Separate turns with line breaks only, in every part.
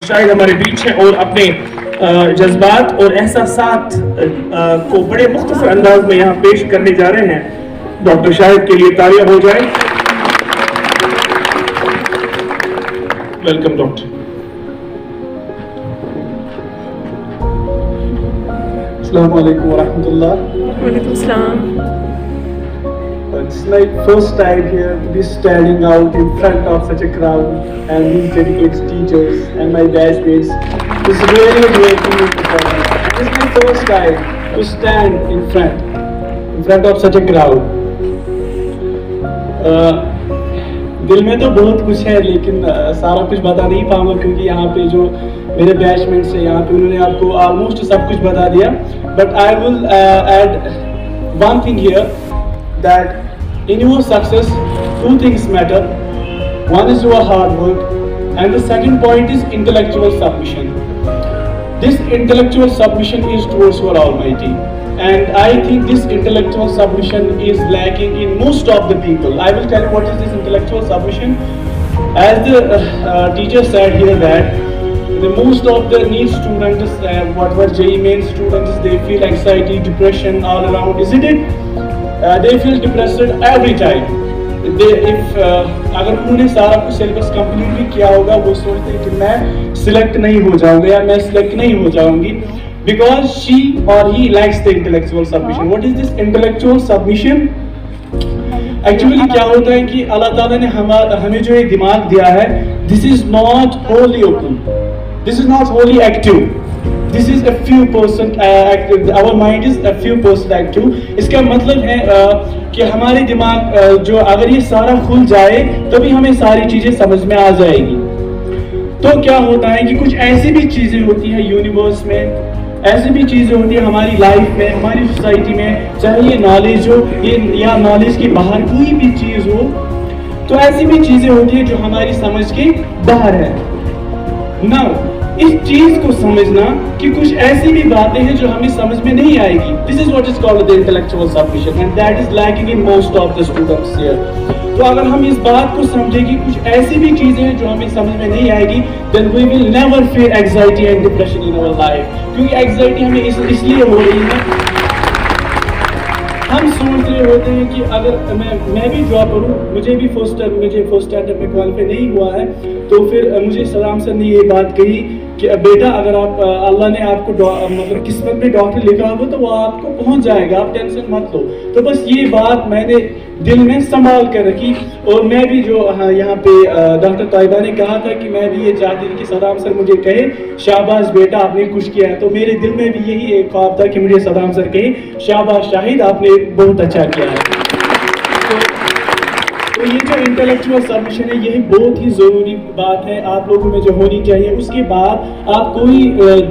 शायद हमारे बीच हैं और अपने जज्बात और एहसासात को बड़े मुख्तसर अंदाज में यहाँ पेश करने जा रहे हैं। डॉक्टर शाहिद के लिए तालियां हो जाए। Welcome doctor.
अस्सलाम वालेकुम व रहमतुल्लाह।
वालेकुम सलाम।
It's my first time here to be standing out in front of such a crowd and these dedicated teachers and my batchmates. It's really a great feeling for me. It's my first time to stand in front of such a crowd. दिल में तो बहुत कुछ है लेकिन सारा कुछ बता नहीं पाऊंगा क्योंकि यहाँ पे जो मेरे बैचमेट्स हैं यहाँ पे उन्होंने आपको ऑलमोस्ट सब कुछ बता दिया. But I will add one thing here that in your success, two things matter. One is your hard work, and the second point is intellectual submission. This intellectual submission is towards your Almighty, and I think this intellectual submission is lacking in most of the people. I will tell you what is this intellectual submission. As the teacher said here that the most of the NEET students, whatever JEE main students, they feel anxiety, depression all around, isn't it? They feel depressed every time. अगर उन्होंने सारा कुछ syllabus complete भी किया होगा वो सोचते हैं कि मैं सिलेक्ट नहीं हो जाऊंगा या मैं सिलेक्ट नहीं हो जाऊंगी because she or he lacks the intellectual submission. What is this intellectual submission? Actually क्या होता है कि अल्लाह ताला ने हमें जो ये दिमाग दिया है, this is not wholly open, this is not wholly active. This is a few percent active. Our mind is a few percent active. इसका मतलब है कि हमारे दिमाग जो अगर ये सारा खुल जाए तभी हमें सारी चीजें समझ में आ जाएगी. तो क्या होता है कि कुछ ऐसी भी चीजें होती हैं यूनिवर्स में, ऐसी भी चीजें होती हैं हमारी लाइफ में, हमारी सोसाइटी में, चाहे ये नॉलेज हो ये या नॉलेज के बाहर कोई भी चीज हो, तो ऐसी भी चीजें होती हैं जो हमारी समझ के बाहर है. नाउ इस चीज को समझना कि कुछ ऐसी भी बातें हैं जो हमें समझ में नहीं आएगी. This is what is called the intellectual submission and that is lacking in most of the students here. तो अगर हम इस बात को समझे कि कुछ ऐसी भी चीजें हैं जो हमें समझ में नहीं आएगी, then we will never feel anxiety and depression in our life. क्योंकि एंजाइटी हमें इसलिए हो रही है, हम सोच रहे होते हैं कि अगर मैं भी जॉब करूं, मुझे फर्स्ट स्टैंडर्ड में क्वालिफाई नहीं हुआ है, तो फिर मुझे सलाम सर ने ये बात कही कि बेटा अगर आप अल्लाह ने आपको मतलब किस्मत में डॉक्टर लिखा हो तो वो आपको पहुंच जाएगा, आप टेंशन मत लो. तो बस ये बात मैंने दिल में संभाल कर रखी और मैं भी जो यहाँ पे डॉक्टर तैयबा ने कहा था कि मैं भी ये चाहती थी कि सदाम सर मुझे कहे शाबाश बेटा आपने कुछ किया है. तो मेरे दिल में भी यही एक ख्वाब था कि मुझे सदाम सर कहे शाबाश शाहिद आपने बहुत अच्छा किया है. तो ये जो इंटेलेक्चुअल सबमिशन है यही बहुत ही ज़रूरी बात है आप लोगों में जो होनी चाहिए. उसके बाद आप कोई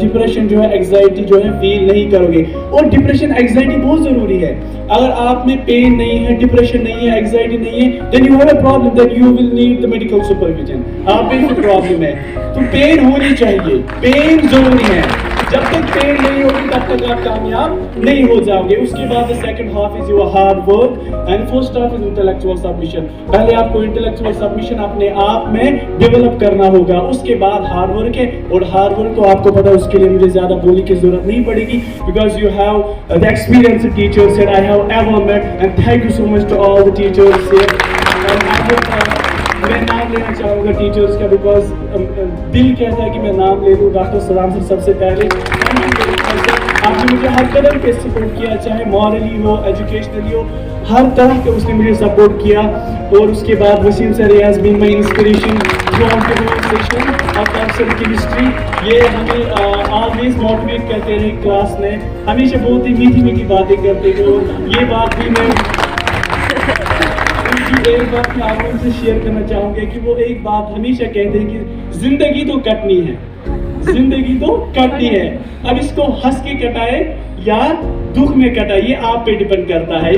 डिप्रेशन जो है एंजाइटी जो है फील नहीं करोगे. और डिप्रेशन एंजाइटी बहुत ज़रूरी है. अगर आप में पेन नहीं है, डिप्रेशन नहीं है, एंजाइटी नहीं है, then you have a problem, then you will need the medical supervision. आप में कोई प्रॉब्लम है तो पेन होनी चाहिए, पेन ज़रूरी है. जब तक पेन नहीं होगी तब तक आप कामयाब नहीं हो जाओगे. उसके बाद second half is your hard work and first half is intellectual submission. पहले आपको इंटेलेक्चुअल सबमिशन अपने आप में डेवलप करना होगा, उसके बाद हार्ड वर्क है. और हार्ड वर्क तो आपको पता है, उसके लिए मुझे ज्यादा बोलने की जरूरत नहीं पड़ेगी because you have the experience teachers that I have ever met and thank you so much to all the teachers here. मैं नाम लेना चाहूँगा टीचर्स का बिकॉज दिल कहता है कि मैं नाम ले लूँ. डॉक्टर सलाम सर सबसे पहले आपने मुझे हर कदम पे सपोर्ट किया, चाहे मॉरली हो, एजुकेशनली हो, हर तरह के उसने मुझे सपोर्ट किया. और उसके बाद Wasim sir has been my inspiration throughout the whole session of option chemistry. ये हमें ऑलवेज मोटिवेट करते रहे क्लास में, हमेशा बहुत ही मीठी मीठी बातें करते थे. और ये बात भी मैं एक बात मैं आप लोगों से शेयर करना चाहूँगा कि वो एक बात हमेशा कहते हैं कि जिंदगी तो कटनी है, जिंदगी तो कटनी है. अब इसको हंस के कटाए या दुख में कटाए ये आप पे डिपेंड करता है.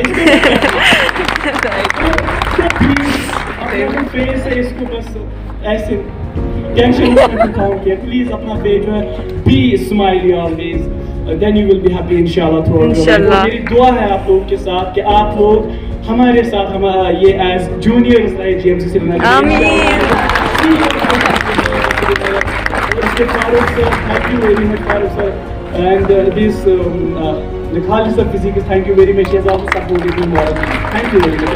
फेस है इसको बस ऐसे टेंशन दिखाओगे. प्लीज अपना फेस जो है be smiley always, then you will be happy इंशाल्लाह थ्रू. मेरी दुआ है आप लोगों के साथ कि आप लोग हमारे साथ हमारा ये एज जूनियर्स रहे GMC से. Mr. Farooq sir, thank you very much, Farooq sir. And the Khalid sir physical, thank you very much. He has also supported me more. Thank you very much.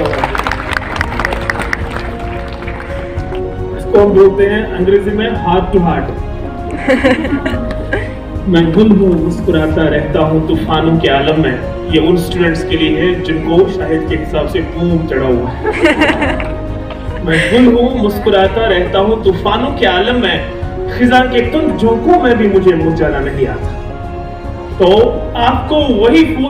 इसको हम बोलते हैं अंग्रेजी में heart to heart. मैं गुल हूँ मुस्कुराता रहता हूँ तूफानों के आलम में, ये उन स्टूडेंट्स के लिए है जिनको शाहिद के हिसाब से बूम चढ़ा हुआ है। मैं गुल हूँ मुस्कुराता रहता हूँ तूफानों के आलम में, खिजा के तुम झोंकों में भी मुझे मुरझाना नहीं आता। तो आपको वही फूल